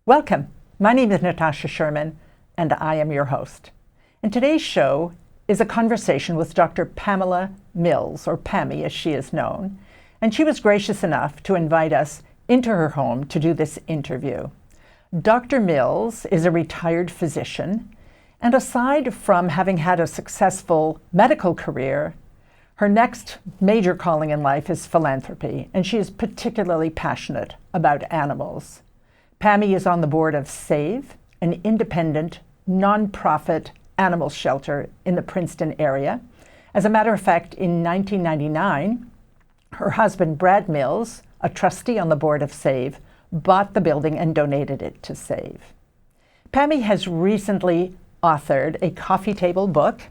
Welcome. My name is Natasha Sherman, and I am your host. And today's show is a conversation with Dr. Pamela Mills, or Pammie as she is known, and she was gracious enough to invite us into her home to do this interview. Dr. Mills is a retired physician, and aside from having had a successful medical career, her next major calling in life is philanthropy, and she is particularly passionate about animals. Pammie is on the board of SAVE, an independent, nonprofit animal shelter in the Princeton area. As a matter of fact, in 1999, her husband, Brad Mills, a trustee on the board of SAVE, bought the building and donated it to SAVE. Pammie has recently authored a coffee table book,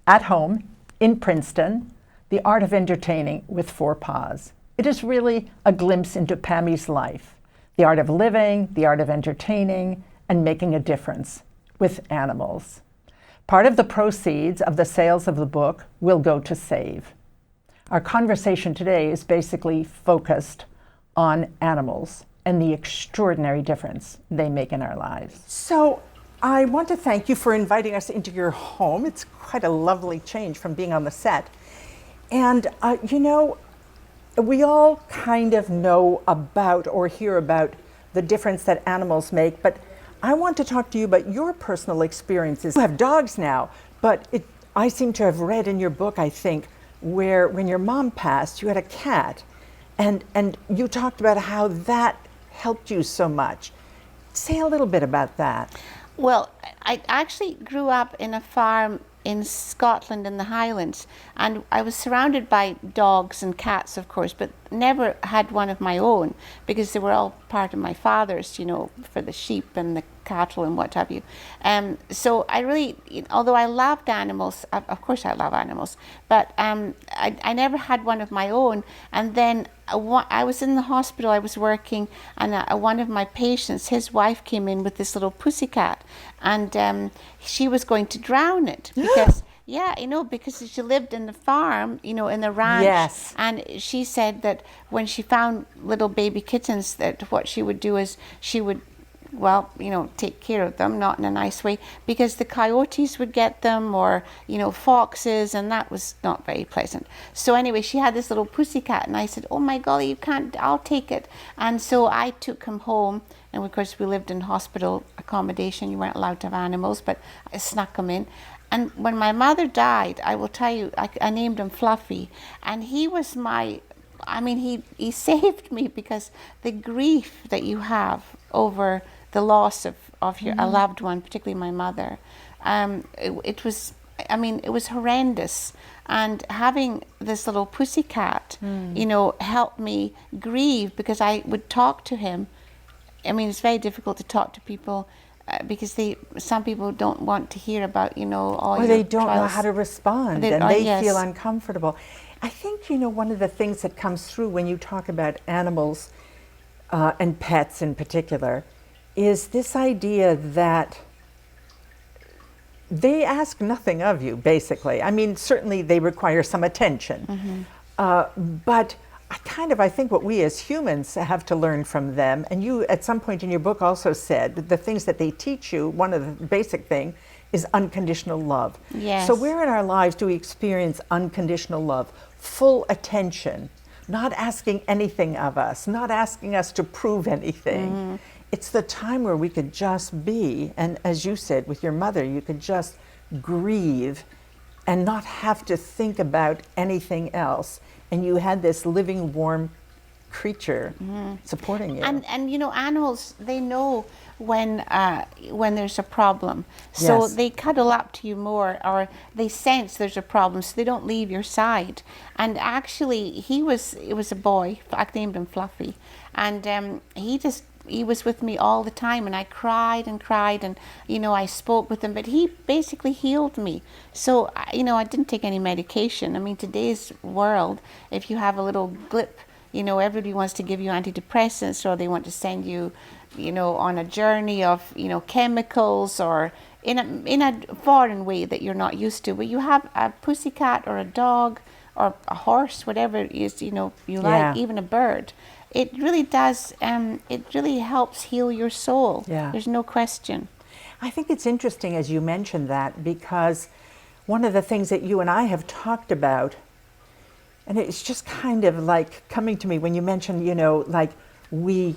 At Home in Princeton, The Art of Entertaining with 4 Paws. It is really a glimpse into Pammie's life, the art of living, the art of entertaining, and making a difference with animals. Part of the proceeds of the sales of the book will go to SAVE. Our conversation today is basically focused on animals and the extraordinary difference they make in our lives. So I want to thank you for inviting us into your home. It's quite a lovely change from being on the set. And we all kind of know about or hear about the difference that animals make, but I want to talk to you about your personal experiences. You have dogs now, but I seem to have read in your book, I think, where when your mom passed, you had a cat, and you talked about how that helped you so much. Say a little bit about that. Well, I actually grew up in a farm in Scotland in the Highlands, and I was surrounded by dogs and cats, of course, but never had one of my own because they were all part of my father's, for the sheep and the cattle and what have you. So I really, although I loved animals, of course I love animals, but I never had one of my own. And then I was in the hospital, I was working, and one of my patients, his wife came in with this little pussycat, and she was going to drown it because because she lived in the farm, in the ranch. Yes. And she said that when she found little baby kittens, that what she would do is she would, take care of them, not in a nice way, because the coyotes would get them, or, foxes, and that was not very pleasant. So anyway, she had this little pussycat, and I said, oh my golly, you can't, I'll take it. And so I took him home, and of course we lived in hospital accommodation, you weren't allowed to have animals, but I snuck him in. And when my mother died, I will tell you, I named him Fluffy, and he was he saved me, because the grief that you have over the loss of a loved one, particularly my mother, it was horrendous. And having this little pussycat, helped me grieve, because I would talk to him. It's very difficult to talk to people because some people don't want to hear about, all or your they don't trials. know how to respond, and they feel uncomfortable. I think, one of the things that comes through when you talk about animals and pets in particular is this idea that they ask nothing of you, basically. Certainly they require some attention, but I think what we as humans have to learn from them, and you at some point in your book also said the things that they teach you, one of the basic thing is unconditional love. Yes. So where in our lives do we experience unconditional love, full attention, not asking anything of us, not asking us to prove anything? It's the time where we could just be, and as you said with your mother, you could just grieve and not have to think about anything else. And you had this living, warm creature supporting you. And animals, they know when there's a problem, so Yes. they cuddle up to you more, or they sense there's a problem, so they don't leave your side. And actually, it was a boy. I named him Fluffy, and he was with me all the time, and I cried, and I spoke with him, but he basically healed me. So I didn't take any medication. Today's world, if you have a little blip, everybody wants to give you antidepressants, or they want to send you on a journey of chemicals, or in a foreign way that you're not used to. But you have a pussycat or a dog or a horse, whatever it is, you know, you Yeah. like, even a bird. It really does, it really helps heal your soul. Yeah. There's no question. I think it's interesting as you mentioned that, because one of the things that you and I have talked about, and it's just kind of like coming to me when you mentioned, you know, like we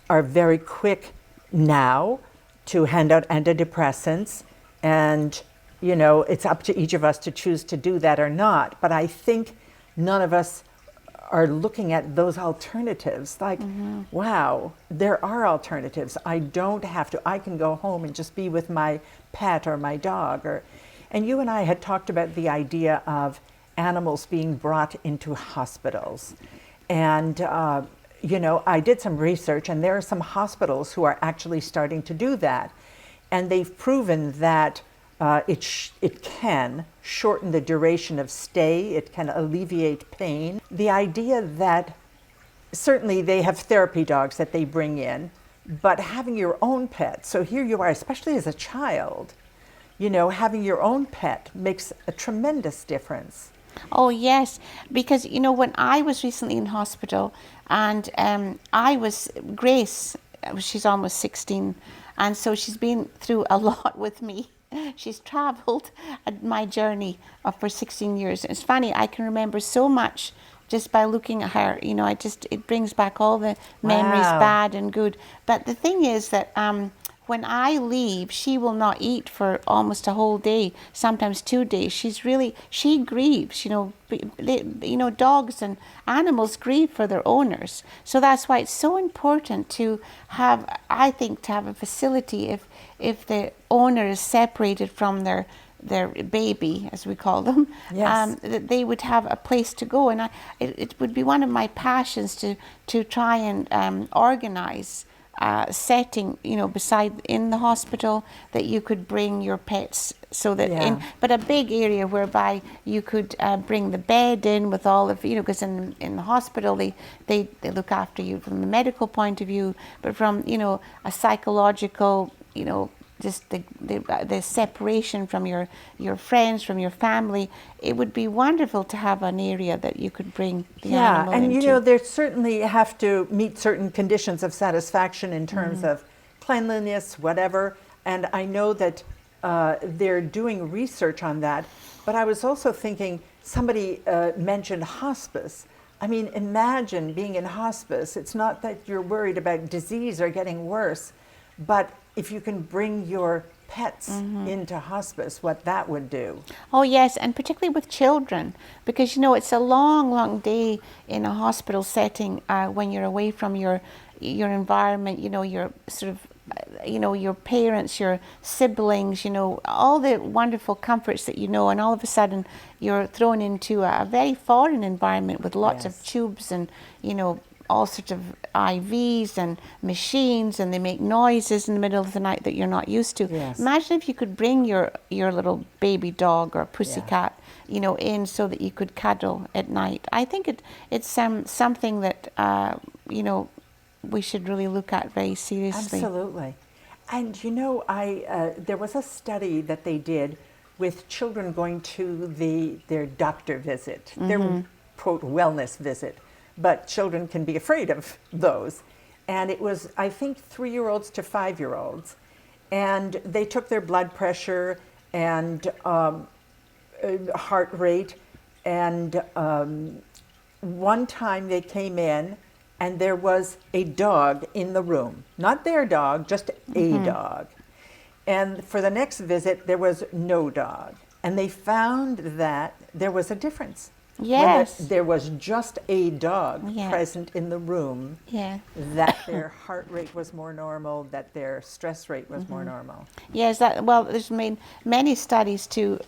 are very quick now to hand out antidepressants, and, you know, it's up to each of us to choose to do that or not. But I think none of us are looking at those alternatives like, wow, there are alternatives. I don't have to, I can go home and just be with my pet or my dog. And you and I had talked about the idea of animals being brought into hospitals. And, you know, I did some research, and there are some hospitals who are actually starting to do that. And they've proven that it can shorten the duration of stay, it can alleviate pain. The idea that certainly they have therapy dogs that they bring in, but having your own pet, so here you are, especially as a child, you know, having your own pet makes a tremendous difference. Oh yes, because you know, when I was recently in hospital, and Grace, she's almost 16, and so she's been through a lot with me. She's traveled my journey for 16 years. It's funny, I can remember so much just by looking at her. You know, it brings back all the memories, Wow. bad and good. But the thing is that when I leave, she will not eat for almost a whole day, sometimes 2 days. She grieves, you know, dogs and animals grieve for their owners. So that's why it's so important to have, I think, to have a facility if the owner is separated from their baby, as we call them, Yes. that they would have a place to go. And it would be one of my passions to try and organize setting, you know, in the hospital, that you could bring your pets, so that but a big area whereby you could bring the bed in with all of, you know, because in the hospital they look after you from the medical point of view, but from, you know, a psychological, you know, just the separation from your friends, from your family. It would be wonderful to have an area that you could bring the animal and into. you know, they certainly have to meet certain conditions of satisfaction in terms of cleanliness, whatever. And I know that they're doing research on that. But I was also thinking, somebody mentioned hospice. I mean, imagine being in hospice. It's not that you're worried about disease or getting worse, but if you can bring your pets into hospice, what that would do. Oh yes, and particularly with children, because you know, it's a long, long day in a hospital setting when you're away from your environment. You know, your sort of, you know, your parents, your siblings, you know, all the wonderful comforts that you know, and all of a sudden you're thrown into a very foreign environment with lots of tubes and, you know, all sorts of IVs and machines, and they make noises in the middle of the night that you're not used to. Yes. Imagine if you could bring your little baby dog or pussycat, you know, in so that you could cuddle at night. I think it's something that you know, we should really look at very seriously. Absolutely. And you know, there was a study that they did with children going to their doctor visit, their quote wellness visit. But children can be afraid of those. And it was, I think, 3-year-olds to 5-year-olds. And they took their blood pressure and heart rate. And one time they came in and there was a dog in the room. Not their dog, just a dog. And for the next visit, there was no dog. And they found that there was a difference. Yes. When there was just a dog present in the room, that their heart rate was more normal, that their stress rate was more normal. Yes, there's many studies to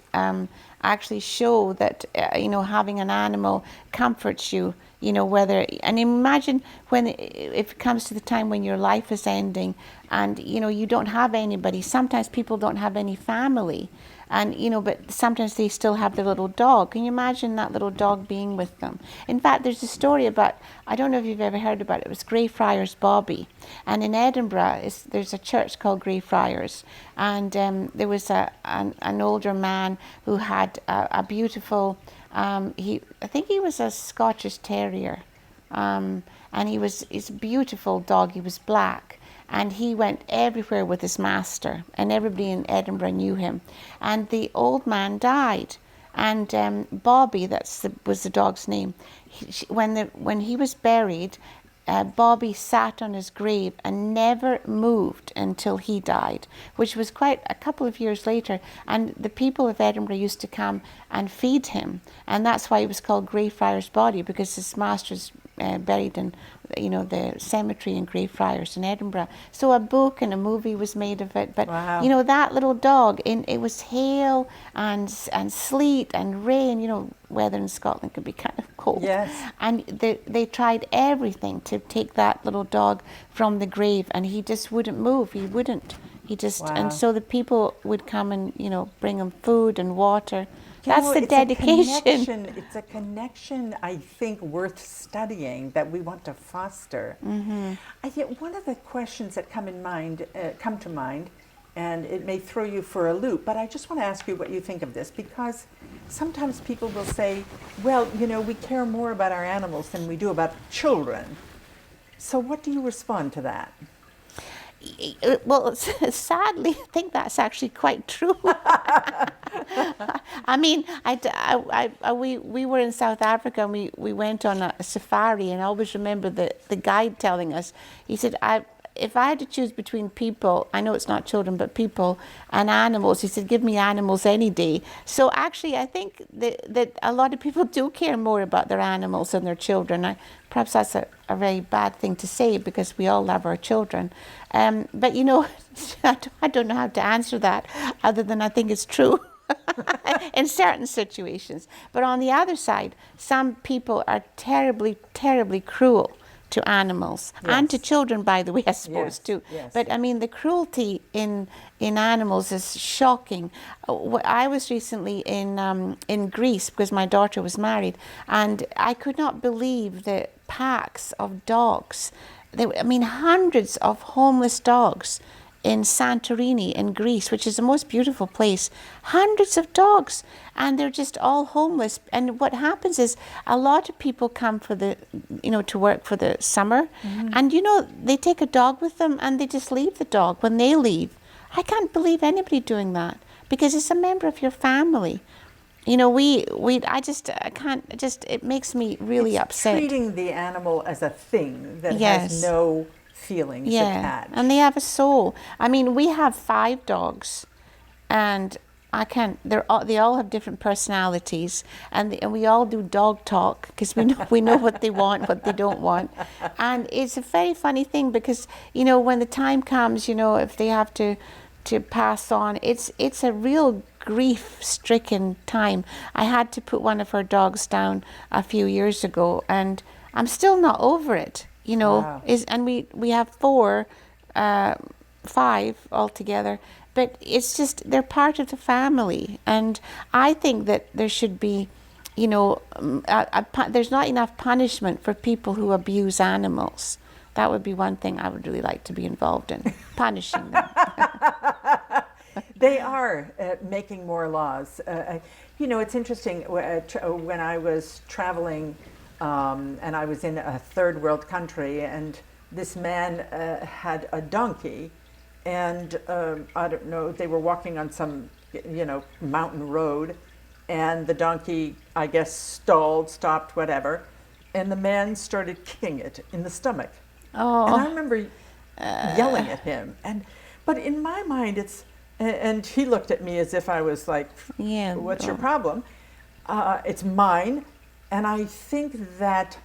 actually show that, you know, having an animal comforts you, you know, and imagine if it comes to the time when your life is ending and, you know, you don't have anybody. Sometimes people don't have any family. And, but sometimes they still have their little dog. Can you imagine that little dog being with them? In fact, there's a story about, I don't know if you've ever heard about it, it was Greyfriars Bobby. And in Edinburgh, there's a church called Greyfriars. And there was an older man who had a beautiful, I think he was a Scottish Terrier. And he's a beautiful dog. He was black. And he went everywhere with his master, and everybody in Edinburgh knew him. And the old man died, and Bobby, was the dog's name. When he was buried, Bobby sat on his grave and never moved until he died, which was quite a couple of years later. And the people of Edinburgh used to come and feed him, and that's why he was called Greyfriars Body, because his master's buried in the cemetery in Greyfriars in Edinburgh. So a book and a movie was made of it. But wow. That little dog, it was hail and sleet and rain. Weather in Scotland could be kind of cold. Yes. And they tried everything to take that little dog from the grave, and he just wouldn't move. He wouldn't. He just wow. And so the people would come and bring him food and water. That's the dedication. It's a connection, I think, worth studying, that we want to foster. Mm-hmm. I think one of the questions that come to mind, and it may throw you for a loop, but I just want to ask you what you think of this, because sometimes people will say, well, we care more about our animals than we do about children. So what do you respond to that? Well, sadly, I think that's actually quite true. I mean, we were in South Africa, and we went on a safari, and I always remember the guide telling us, he said, if I had to choose between people, I know it's not children, but people and animals, he said, give me animals any day. So actually, I think that a lot of people do care more about their animals than their children. Perhaps that's a very bad thing to say, because we all love our children. But I don't know how to answer that, other than I think it's true in certain situations. But on the other side, some people are terribly, terribly cruel to animals, yes. and to children, by the way, I suppose, yes. too. Yes. But I mean, the cruelty in animals is shocking. I was recently in Greece, because my daughter was married, and I could not believe the packs of dogs. Hundreds of homeless dogs in Santorini in Greece, which is the most beautiful place. Hundreds of dogs, and they're just all homeless. And what happens is, a lot of people come for to work for the summer, mm-hmm. and they take a dog with them, and they just leave the dog when they leave. I can't believe anybody doing that, because it's a member of your family. I can't, it makes me really upset. Treating the animal as a thing that yes. has no feelings attached. And they have a soul. We have 5 dogs, and they all have different personalities, and we all do dog talk, because we know what they want, what they don't want. And it's a very funny thing, because when the time comes, if they have to pass on, it's a real grief-stricken time. I had to put one of our dogs down a few years ago, and I'm still not over it. Wow. And we have 5 altogether, but it's just, they're part of the family. And I think that there should be, there's not enough punishment for people who abuse animals. That would be one thing I would really like to be involved in, punishing them. They are making more laws. It's interesting, when I was traveling, and I was in a third world country, and this man had a donkey, and I don't know, they were walking on some, mountain road, and the donkey, I guess, stopped, whatever, and the man started kicking it in the stomach. Oh. And I remember yelling at him, but in my mind, and he looked at me as if I was like, what's your problem? It's mine. And I think that,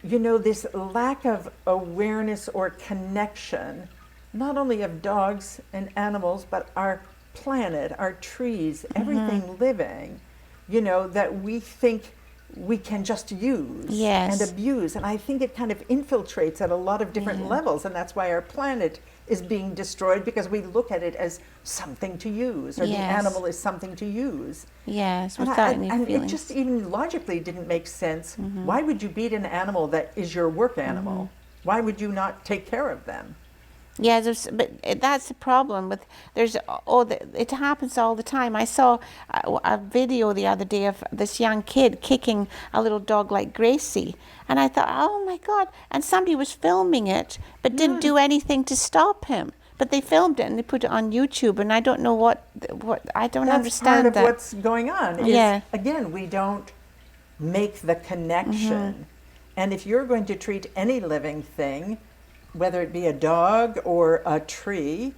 this lack of awareness or connection, not only of dogs and animals, but our planet, our trees, mm-hmm. everything living, that we think we can just use yes. and abuse. And I think it kind of infiltrates at a lot of different levels, and that's why our planet is being destroyed because we look at it as something to use, or the animal is something to use. Yes, And, without any and feelings. it just even logically didn't make sense. Why would you beat an animal that is your work animal? Why would you not take care of them? Yeah, but that's the problem with it happens all the time. I saw a video the other day of this young kid kicking a little dog like Gracie, and I thought, oh my God! And somebody was filming it, but didn't do anything to stop him. But they filmed it and they put it on YouTube, and I don't know what I don't understand That's part of that. what's going on. Is, again, we don't make the connection, and if you're going to treat any living thing, whether it be a dog or a tree,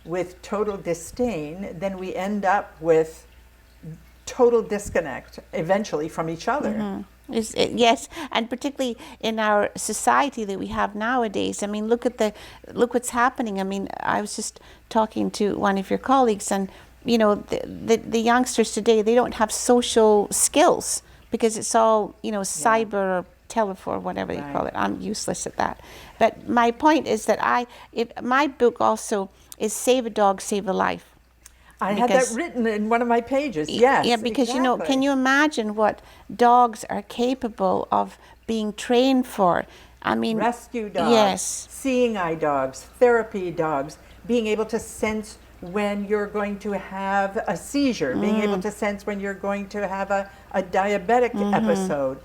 with total disdain, then we end up with total disconnect eventually from each other. Yes, and particularly in our society that we have nowadays. I mean, look what's happening. I mean, I was just talking to one of your colleagues, and you know, the youngsters today, they don't have social skills because it's all, you know, cyber or telephone, whatever you call it. I'm useless at that. But my point is that my book also is Save a Dog, Save a Life. I had that written in one of my pages. Yes. Yeah, because you know, can you imagine what dogs are capable of being trained for? I mean, rescue dogs, yes, seeing eye dogs, therapy dogs, being able to sense when you're going to have a seizure, being able to sense when you're going to have a diabetic episode.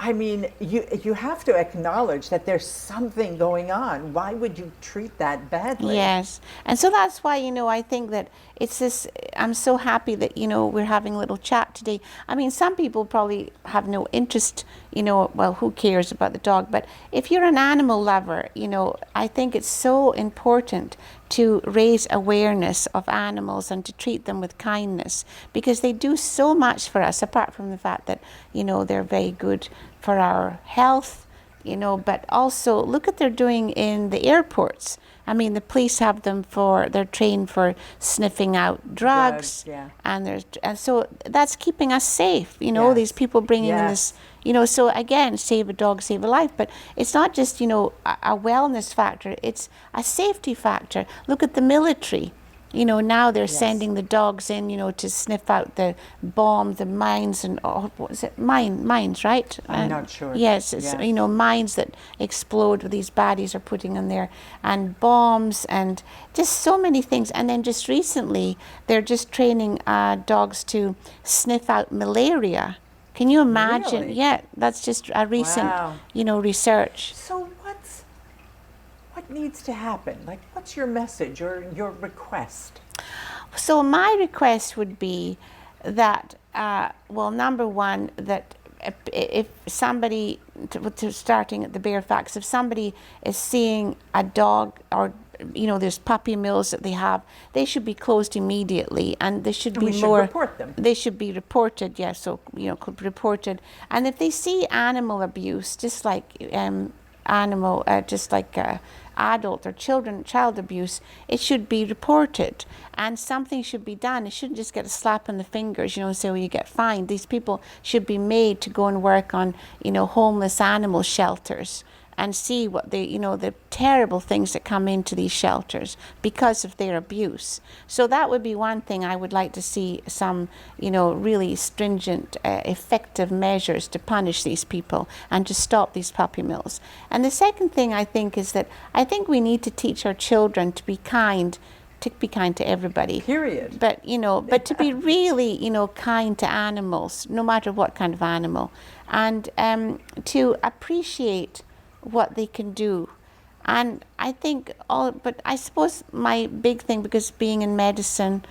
I mean, you have to acknowledge that there's something going on. Why would you treat that badly? Yes. And so that's why, you know, I think that it's this, I'm so happy that, you know, we're having a little chat today. I mean, some people probably have no interest, you know, well, who cares about the dog? But if you're an animal lover, you know, I think it's so important to raise awareness of animals and to treat them with kindness, because they do so much for us, apart from the fact that, you know, they're very good for our health, you know, but also look at they're doing in the airports. I mean, the police have them they're trained for sniffing out drugs, and so that's keeping us safe, you know, these people bringing in this, you know, so again, save a dog, save a life, but it's not just, you know, a wellness factor, it's a safety factor. Look at the military. You know, now they're sending the dogs in, you know, to sniff out the bombs, the mines, and what is it? Mines, right? I'm not sure. Yes, it's, you know, mines that explode, these baddies are putting in there, and bombs, and just so many things. And then just recently, they're just training dogs to sniff out malaria. Can you imagine? Really? Yeah, that's just a recent, you know, research. So what needs to happen? Like, what's your message or your request? So my request would be that, well, number one, that if somebody, starting at the bare facts, if somebody is seeing a dog, or you know, there's puppy mills that they have, they should be closed immediately, and they should be we should report them. They should be reported, yes. So you know, reported, and if they see animal abuse, just like adult or child abuse, it should be reported and something should be done. It shouldn't just get a slap on the fingers, you know, and say, well, you get fined. These people should be made to go and work on, you know, homeless animal shelters and see what the, you know, the terrible things that come into these shelters because of their abuse. So that would be one thing I would like to see, some, you know, really stringent, effective measures to punish these people and to stop these puppy mills. And the second thing I think is that I think we need to teach our children to be kind to everybody. Period. But, you know, but to be really, you know, kind to animals, no matter what kind of animal, and to appreciate what they can do. And I think but I suppose my big thing, because being in medicine,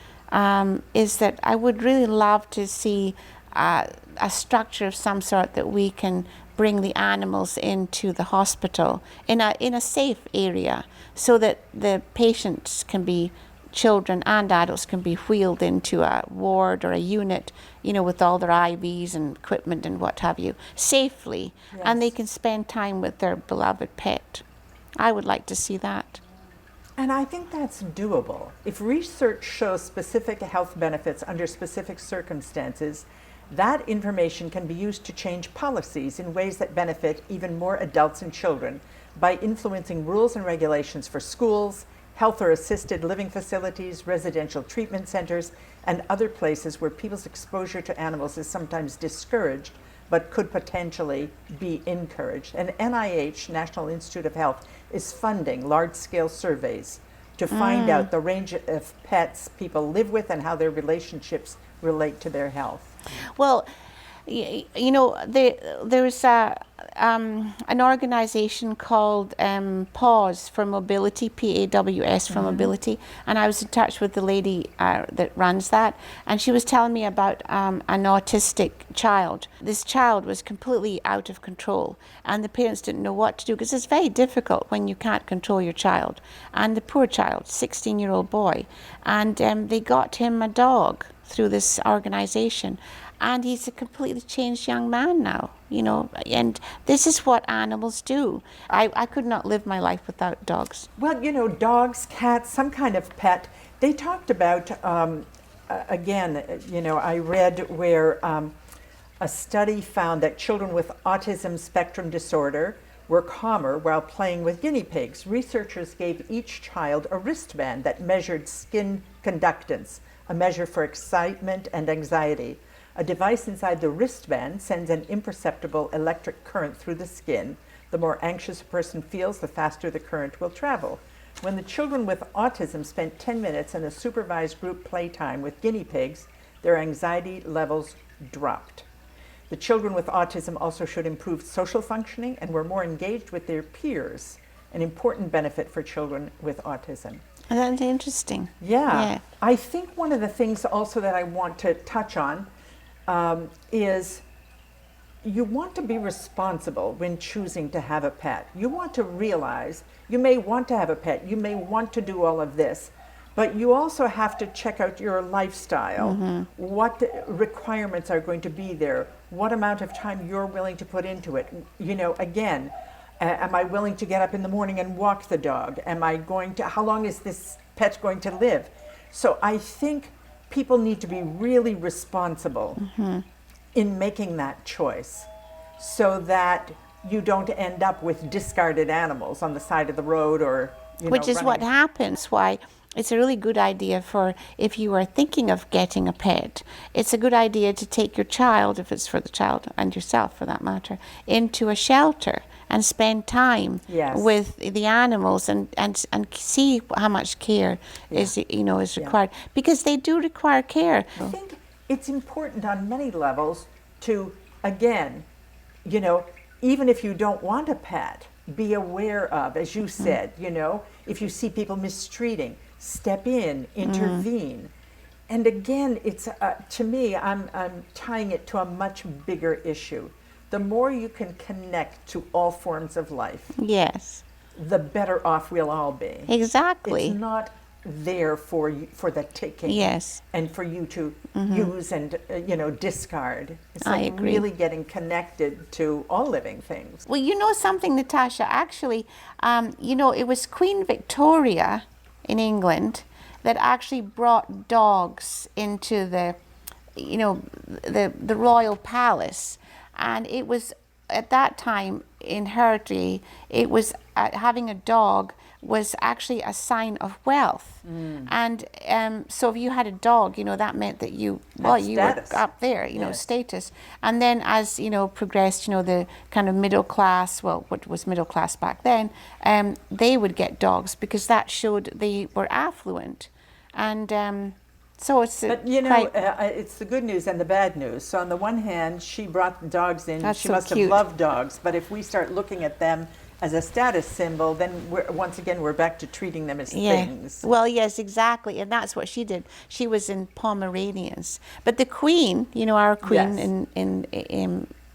is that I would really love to see a structure of some sort that we can bring the animals into the hospital in a safe area, so that the patients can be, children and adults can be wheeled into a ward or a unit, you know, with all their IVs and equipment and what have you, safely, and they can spend time with their beloved pet. I would like to see that. And I think that's doable. If research shows specific health benefits under specific circumstances, that information can be used to change policies in ways that benefit even more adults and children by influencing rules and regulations for schools, health or assisted living facilities, residential treatment centers, and other places where people's exposure to animals is sometimes discouraged but could potentially be encouraged. And NIH, National Institute of Health, is funding large-scale surveys to find out the range of pets people live with and how their relationships relate to their health. Well, you know, there's an organization called Paws for Mobility, PAWS for Mobility, and I was in touch with the lady that runs that, and she was telling me about an autistic child. This child was completely out of control, and the parents didn't know what to do, because it's very difficult when you can't control your child. And the poor child, 16-year-old boy, and they got him a dog through this organization. And he's a completely changed young man now, you know, and this is what animals do. I could not live my life without dogs. Well, you know, dogs, cats, some kind of pet. They talked about, again, you know, I read where a study found that children with autism spectrum disorder were calmer while playing with guinea pigs. Researchers gave each child a wristband that measured skin conductance, a measure for excitement and anxiety. A device inside the wristband sends an imperceptible electric current through the skin. The more anxious a person feels, the faster the current will travel. When the children with autism spent 10 minutes in a supervised group playtime with guinea pigs, their anxiety levels dropped. The children with autism also showed improved social functioning and were more engaged with their peers, an important benefit for children with autism. That's interesting. Yeah. I think one of the things also that I want to touch on is you want to be responsible when choosing to have a pet. You want to realize you may want to have a pet, you may want to do all of this, but you also have to check out your lifestyle, what requirements are going to be there, what amount of time you're willing to put into it. You know, again, am I willing to get up in the morning and walk the dog? How long is this pet going to live? So I think people need to be really responsible in making that choice so that you don't end up with discarded animals on the side of the road or, Which is what happens. Why it's a really good idea for if you are thinking of getting a pet, it's a good idea to take your child, if it's for the child and yourself for that matter, into a shelter and spend time with the animals and see how much care is required, because they do require care. I think it's important on many levels to, again, you know, even if you don't want a pet, be aware of, as you said, you know, if you see people mistreating, step in, intervene. And again, it's to me, I'm tying it to a much bigger issue. The more you can connect to all forms of life, the better off we'll all be. Exactly. It's not there for the taking and for you to use and discard. It's like really getting connected to all living things. Well, you know something, Natasha, actually, it was Queen Victoria in England that actually brought dogs into the royal palace. And it was, at that time in her day, it was having a dog was actually a sign of wealth. And so if you had a dog, that meant that you were up there, status. And then as, progressed, the kind of middle class, what was middle class back then, they would get dogs because that showed they were affluent. And so it's it's the good news and the bad news. So on the one hand, she brought the dogs in. She must have loved dogs. But if we start looking at them as a status symbol, then once again we're back to treating them as things. Well, yes, exactly, and that's what she did. She was in Pomeranians, but the Queen, our Queen in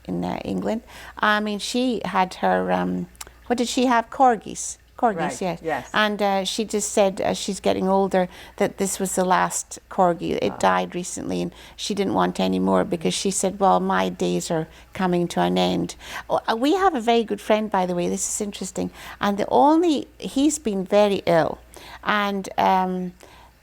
England. I mean, she had her. What did she have? Corgis. Corgis, yes. And she just said, as she's getting older, that this was the last corgi. It died recently, and she didn't want any more because she said, well, my days are coming to an end. We have a very good friend, by the way. This is interesting. And he's been very ill. And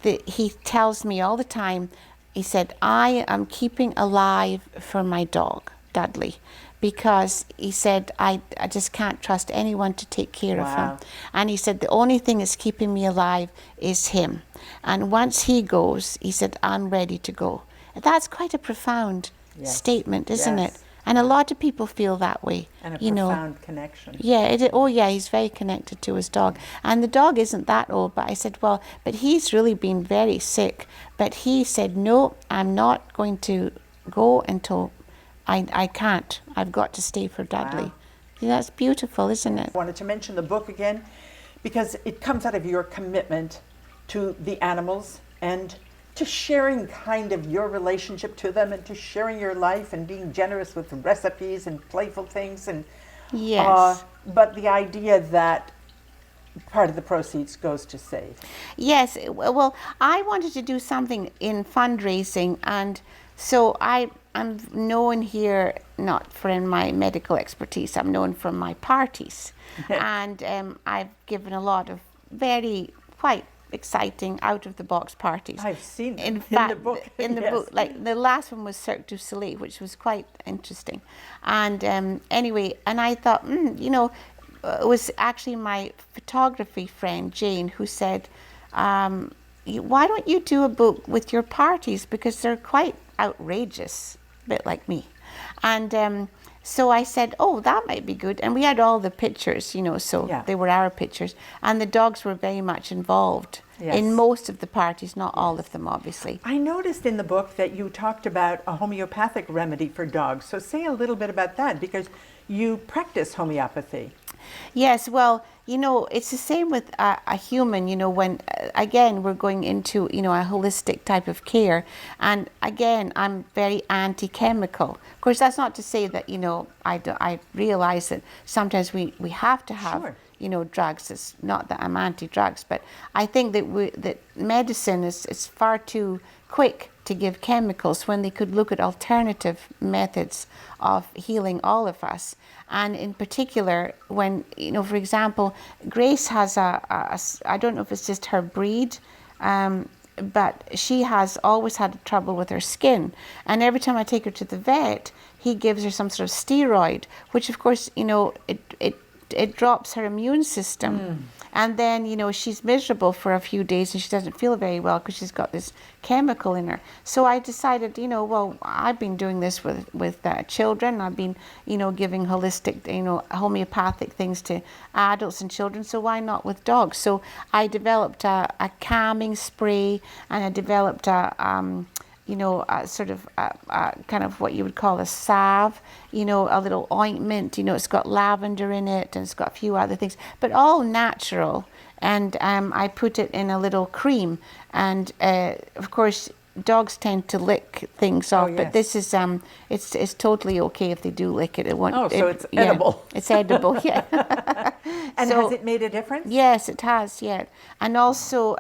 he tells me all the time, he said, I am keeping alive for my dog, Dudley, because he said, I just can't trust anyone to take care of him. And he said, the only thing that's keeping me alive is him. And once he goes, he said, I'm ready to go. That's quite a profound statement, isn't it? And a lot of people feel that way. And a profound connection. Yeah, he's very connected to his dog. And the dog isn't that old, but I said, well, but he's really been very sick. But he said, no, I'm not going to go until I can't. I've got to stay for Dudley. Wow. Yeah, that's beautiful, isn't it? I wanted to mention the book again because it comes out of your commitment to the animals and to sharing kind of your relationship to them and to sharing your life and being generous with recipes and playful things. And Yes. but the idea that part of the proceeds goes to save. Yes, well, I wanted to do something in fundraising, and so I'm known here not for my medical expertise. I'm known for my parties, and I've given a lot of very quite exciting out-of-the-box parties. I've seen them in fact, the book. in the Yes. book, like the last one was Cirque du Soleil, which was quite interesting. And anyway, and I thought, it was actually my photography friend Jane who said, why don't you do a book with your parties, because they're quite outrageous, a bit like me. And so I said, oh, that might be good. And we had all the pictures, so they were our pictures. And the dogs were very much involved in most of the parties, not all of them, obviously. I noticed in the book that you talked about a homeopathic remedy for dogs. So say a little bit about that, because you practice homeopathy. Yes, well, it's the same with a human, when, again, we're going into, a holistic type of care. And again, I'm very anti-chemical. Of course, that's not to say that, I realize that sometimes we have to have, drugs. It's not that I'm anti-drugs, but I think that medicine is far too quick to give chemicals when they could look at alternative methods of healing all of us. And in particular, when, for example, Grace has I don't know if it's just her breed, but she has always had trouble with her skin. And every time I take her to the vet, he gives her some sort of steroid, which of course, it drops her immune system. And then, she's miserable for a few days and she doesn't feel very well because she's got this chemical in her. So I decided, well, I've been doing this with children. I've been, giving holistic, homeopathic things to adults and children. So why not with dogs? So I developed a calming spray, and I developed a sort of kind of what you would call a salve, a little ointment, it's got lavender in it and it's got a few other things, but all natural. And I put it in a little cream. And of course, dogs tend to lick things off, but this is, it's totally okay if they do lick it. It won't. Oh, so it's edible. It's edible, yeah. And so, has it made a difference? Yes, it has, yeah. And also,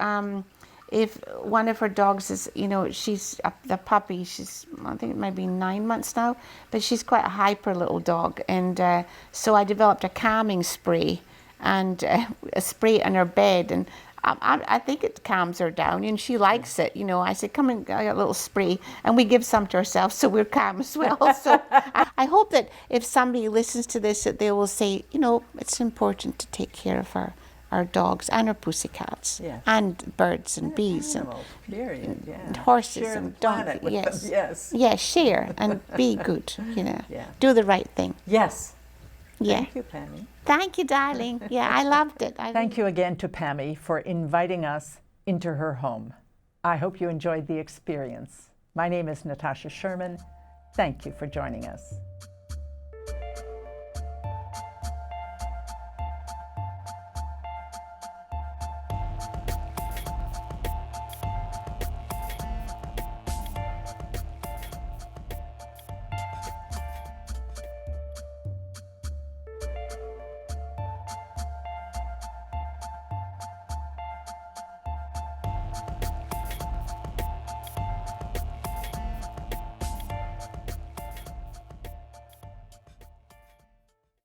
if one of her dogs is, she's the puppy, I think it might be 9 months now, but she's quite a hyper little dog. And so I developed a calming spray and a spray on her bed. And I think it calms her down and she likes it. I said, come and I got a little spray, and we give some to ourselves so we're calm as well. So I hope that if somebody listens to this, that they will say, it's important to take care of our dogs and our pussycats, and birds and bees animals, period, and horses share and the planet donkeys. with them, yes. Yeah, share and be good, do the right thing. Yes. Yeah. Thank you, Pammie. Thank you, darling. Yeah, I loved it. Thank you again to Pammie for inviting us into her home. I hope you enjoyed the experience. My name is Natasha Sherman. Thank you for joining us.